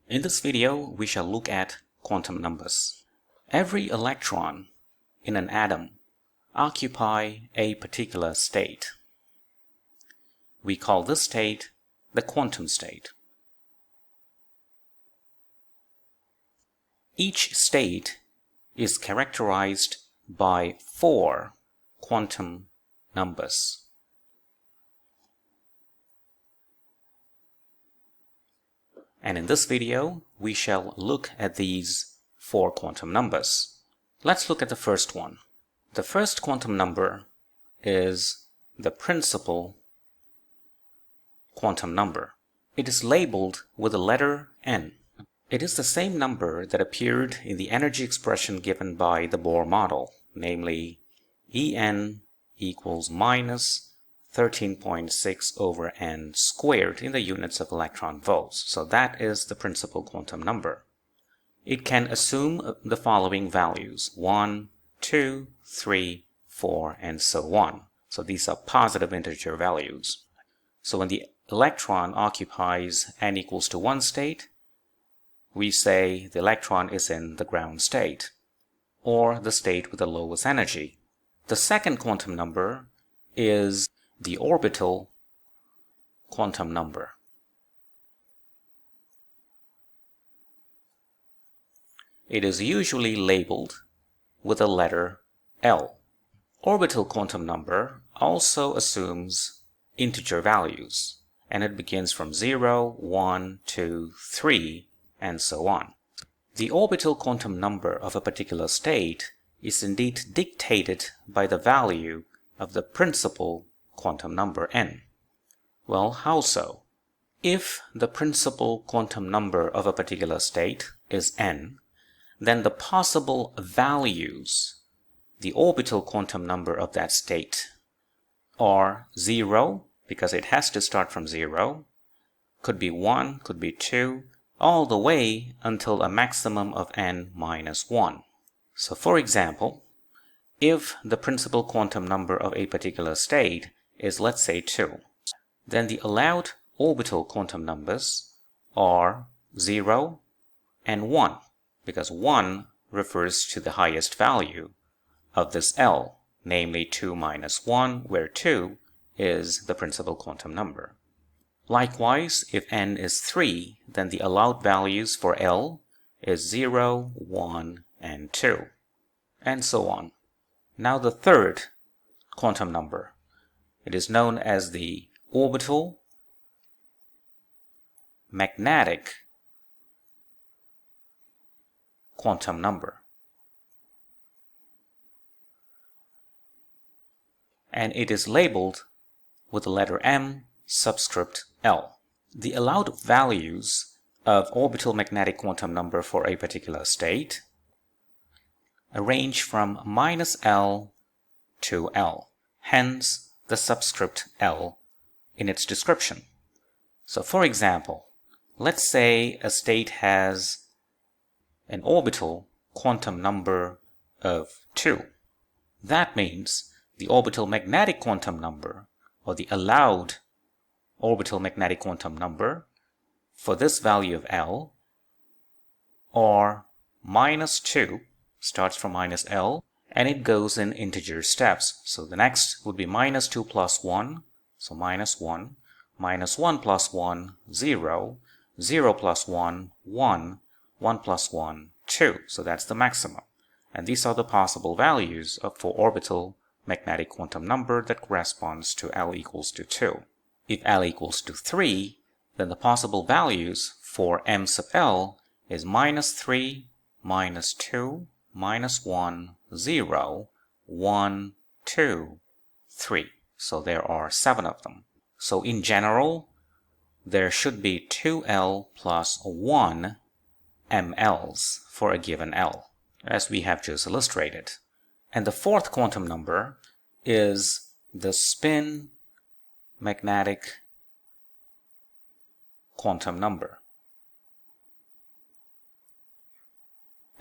In this video, we shall look at quantum numbers. Every electron in an atom occupies a particular state. We call this state the quantum state. Each state is characterized by 4 quantum numbers. And in this video, we shall look at these 4 quantum numbers. Let's look at the first one. The first quantum number is the principal quantum number. It is labeled with the letter N. It is the same number that appeared in the energy expression given by the Bohr model, namely En equals minus 13.6 over n squared in the units of electron volts. So that is the principal quantum number. It can assume the following values: 1, 2, 3, 4, and so on. So these are positive integer values. So when the electron occupies n equals to 1 state, we say the electron is in the ground state, or the state with the lowest energy. The second quantum number is the orbital quantum number. It is usually labeled with the letter L. Orbital quantum number also assumes integer values, and it begins from 0, 1, 2, 3, and so on. The orbital quantum number of a particular state is indeed dictated by the value of the principal quantum number n. Well, how so? If the principal quantum number of a particular state is n, then the possible values, the orbital quantum number of that state, are 0, because it has to start from 0, could be 1, could be 2, all the way until a maximum of n minus 1. So for example, if the principal quantum number of a particular state is, let's say, 2, then the allowed orbital quantum numbers are 0 and 1, because 1 refers to the highest value of this L, namely 2 minus 1, where 2 is the principal quantum number. Likewise, if n is 3, then the allowed values for L is 0, 1, and 2, and so on. Now the third quantum number. It is known as the orbital magnetic quantum number. And it is labeled with the letter M subscript L. The allowed values of orbital magnetic quantum number for a particular state range from minus L to L, hence the subscript L in its description. So for example, let's say a state has an orbital quantum number of 2. That means the orbital magnetic quantum number, or the allowed orbital magnetic quantum number for this value of L, are minus 2, starts from minus L, and it goes in integer steps. So the next would be minus 2 plus 1, so minus 1, minus 1 plus 1, 0, 0 plus 1, 1, 1 plus 1, 2. So that's the maximum. And these are the possible values for orbital magnetic quantum number that corresponds to L equals to 2. If L equals to 3, then the possible values for M sub L is minus 3, minus 2, minus 1, 0, 1, 2, 3. So there are 7 of them. So in general, there should be 2L plus 1 mLs for a given L, as we have just illustrated. And the fourth quantum number is the spin magnetic quantum number.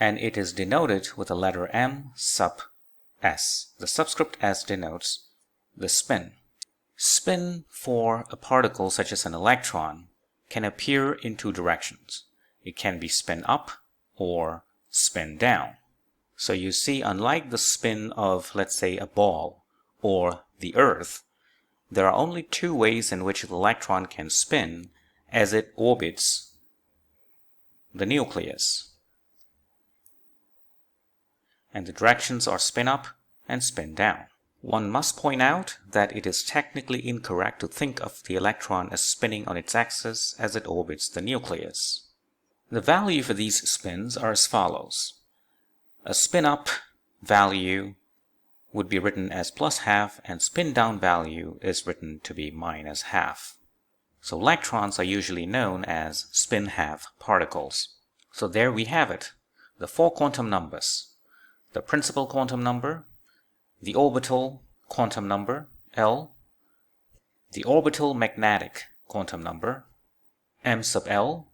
And it is denoted with the letter M sub S. The subscript S denotes the spin. Spin for a particle such as an electron can appear in 2 directions. It can be spin up or spin down. So you see, unlike the spin of, let's say, a ball or the Earth, there are only two ways in which the electron can spin as it orbits the nucleus. And the directions are spin up and spin down. One must point out that it is technically incorrect to think of the electron as spinning on its axis as it orbits the nucleus. The value for these spins are as follows. A spin-up value would be written as +½ and spin-down value is written to be -½ So electrons are usually known as spin-half particles. So there we have it, the four quantum numbers. The principal quantum number, the orbital quantum number, L, the orbital magnetic quantum number, m sub L,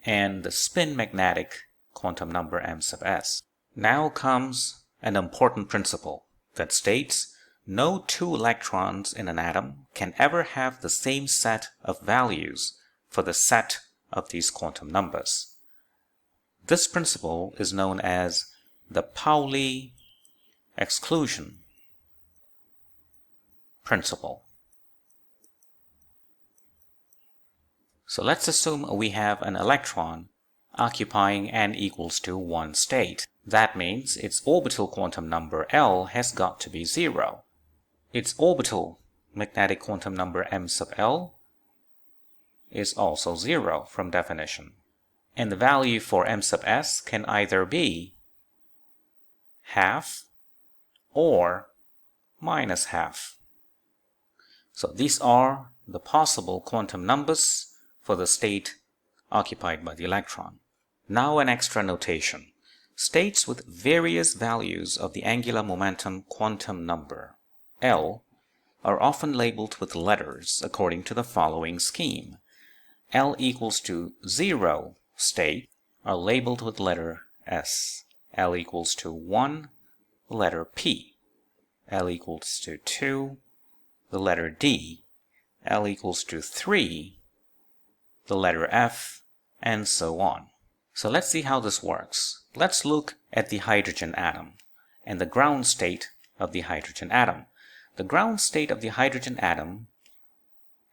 and the spin magnetic quantum number, m sub S. Now comes an important principle that states no two electrons in an atom can ever have the same set of values for the set of these quantum numbers. This principle is known as the Pauli exclusion principle. So let's assume we have an electron occupying n equals to 1 state. That means its orbital quantum number L has got to be 0. Its orbital magnetic quantum number m sub L is also 0 from definition. And the value for m sub S can either be half or -½ So these are the possible quantum numbers for the state occupied by the electron. Now an extra notation. States with various values of the angular momentum quantum number, L, are often labeled with letters according to the following scheme. L equals to 0 state are labeled with letter S. L equals to 1, the letter P. L equals to 2, the letter D. L equals to 3, the letter F, and so on. So let's see how this works. Let's look at the hydrogen atom and the ground state of the hydrogen atom. The ground state of the hydrogen atom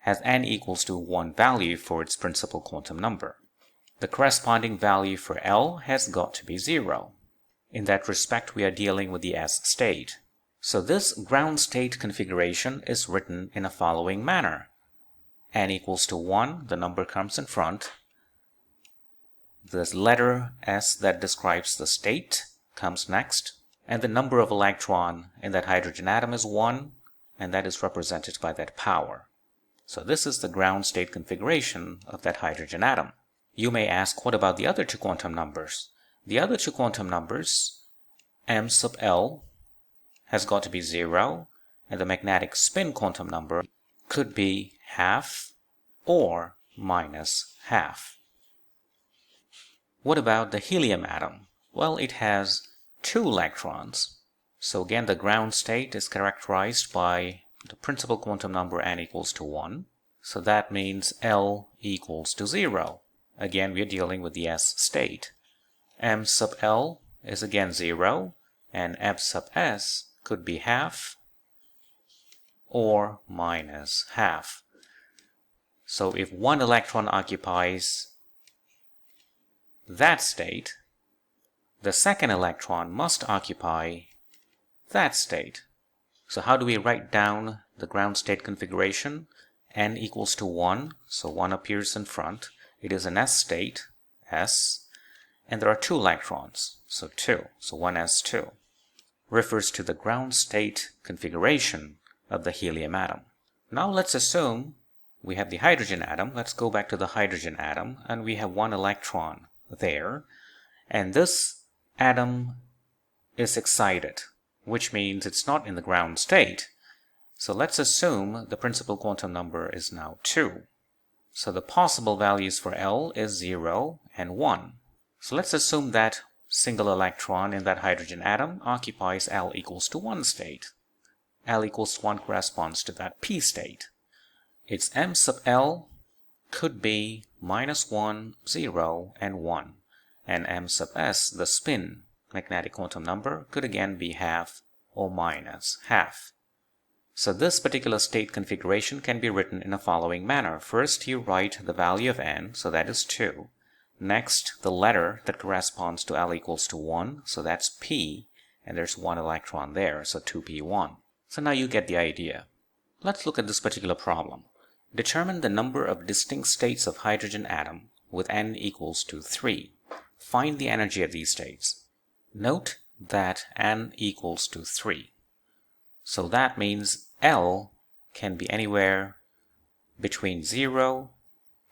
has n equals to 1 value for its principal quantum number. The corresponding value for L has got to be 0. In that respect, we are dealing with the S state. So this ground state configuration is written in a following manner. N equals to 1, the number comes in front. The letter S that describes the state comes next, and the number of electron in that hydrogen atom is 1, and that is represented by that power. So this is the ground state configuration of that hydrogen atom. You may ask, what about the other two quantum numbers? The other two quantum numbers, m sub L, has got to be 0, and the magnetic spin quantum number could be half or -½ What about the helium atom? Well, it has 2 electrons. So again, the ground state is characterized by the principal quantum number n equals to 1. So that means L equals to 0. Again, we are dealing with the S state. M sub L is again 0, and M sub S could be half or -½ So if one electron occupies that state, the second electron must occupy that state. So how do we write down the ground state configuration? N equals to 1, so 1 appears in front. It is an S state, S, and there are 2 electrons, so 2, so 1s2, refers to the ground state configuration of the helium atom. Now let's assume we have the hydrogen atom. Let's go back to the hydrogen atom, and we have 1 electron there, and this atom is excited, which means it's not in the ground state. So let's assume the principal quantum number is now 2. So the possible values for L is 0 and 1. So let's assume that single electron in that hydrogen atom occupies L equals to 1 state. L equals to 1 corresponds to that P state. Its M sub L could be -1, 0, and 1. And m sub s, the spin magnetic quantum number, could again be half or minus half. So this particular state configuration can be written in the following manner. First, you write the value of n, so that is 2. Next, the letter that corresponds to L equals to 1, so that's P, and there's 1 electron there, so 2p1. So now you get the idea. Let's look at this particular problem. Determine the number of distinct states of hydrogen atom with n equals to 3. Find the energy of these states. Note that n equals to 3. So that means L can be anywhere between 0,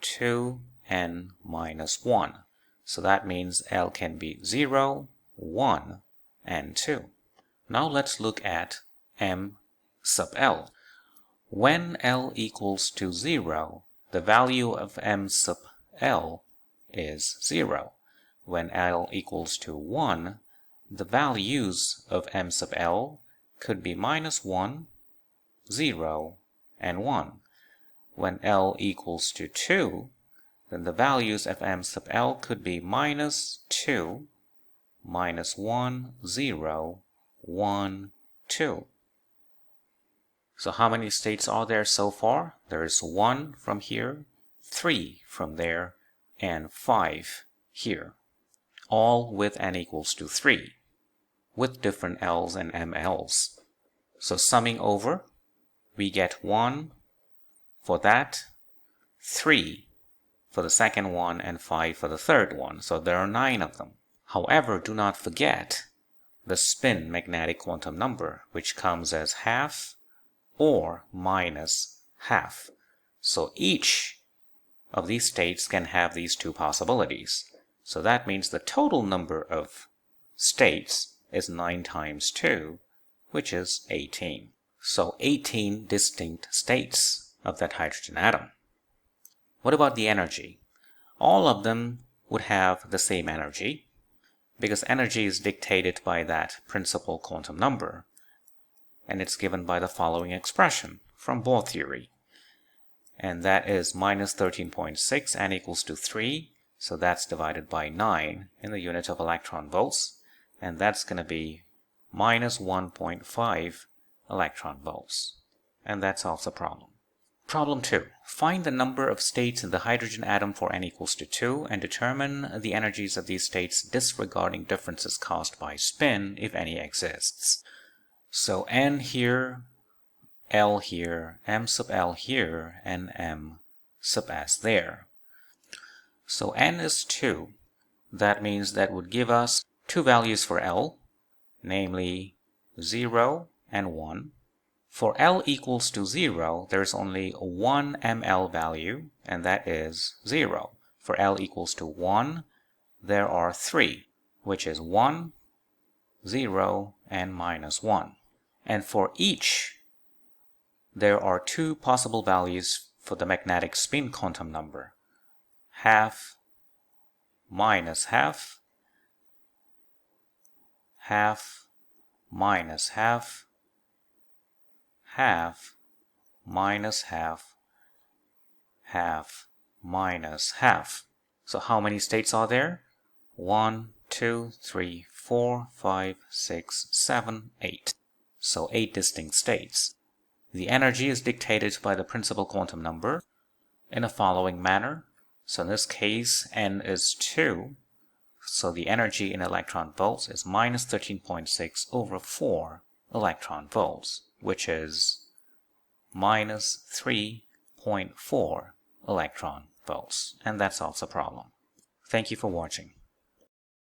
2, and -1. So that means L can be 0, 1, and 2. Now let's look at m sub L. When L equals to 0, the value of m sub L is 0. When L equals to 1, the values of m sub L could be -1, 0, and 1. When L equals to 2, then the values of m sub L could be -2, -1, 0, 1, 2. So how many states are there so far? There is 1 from here, 3 from there, and 5 here, all with n equals to 3, with different L's and ML's. So summing over, we get 1 for that, 3 for the second one, and 5 for the third one. So there are 9 of them. However, do not forget the spin magnetic quantum number, which comes as half or minus half. So each of these states can have these two possibilities. So that means the total number of states is 9 times 2, which is 18. So 18 distinct states of that hydrogen atom. What about the energy? All of them would have the same energy, because energy is dictated by that principal quantum number, and it's given by the following expression from Bohr theory. And that is -13.6, n equals to 3, so that's divided by 9 in the unit of electron volts, and that's going to be -1.5 electron volts. And that solves the problem. Problem 2. Find the number of states in the hydrogen atom for n equals to 2 and determine the energies of these states disregarding differences caused by spin, if any exists. So n here, L here, m sub L here, and m sub s there. So n is 2. That means that would give us two values for L, namely 0 and 1. For L equals to 0, there's only one ml value, and that is 0. For L equals to 1, there are 3, which is 1, 0, and -1. And for each, there are two possible values for the magnetic spin quantum number: half, minus half, half, minus half, half, minus half, half, minus half. So how many states are there? 1, 2, 3, 4, 5, 6, 7, 8. So 8 distinct states. The energy is dictated by the principal quantum number in the following manner. So in this case, n is 2. So the energy in electron volts is -13.6 over 4 electron volts, which is -3.4 electron volts. And that solves the problem. Thank you for watching.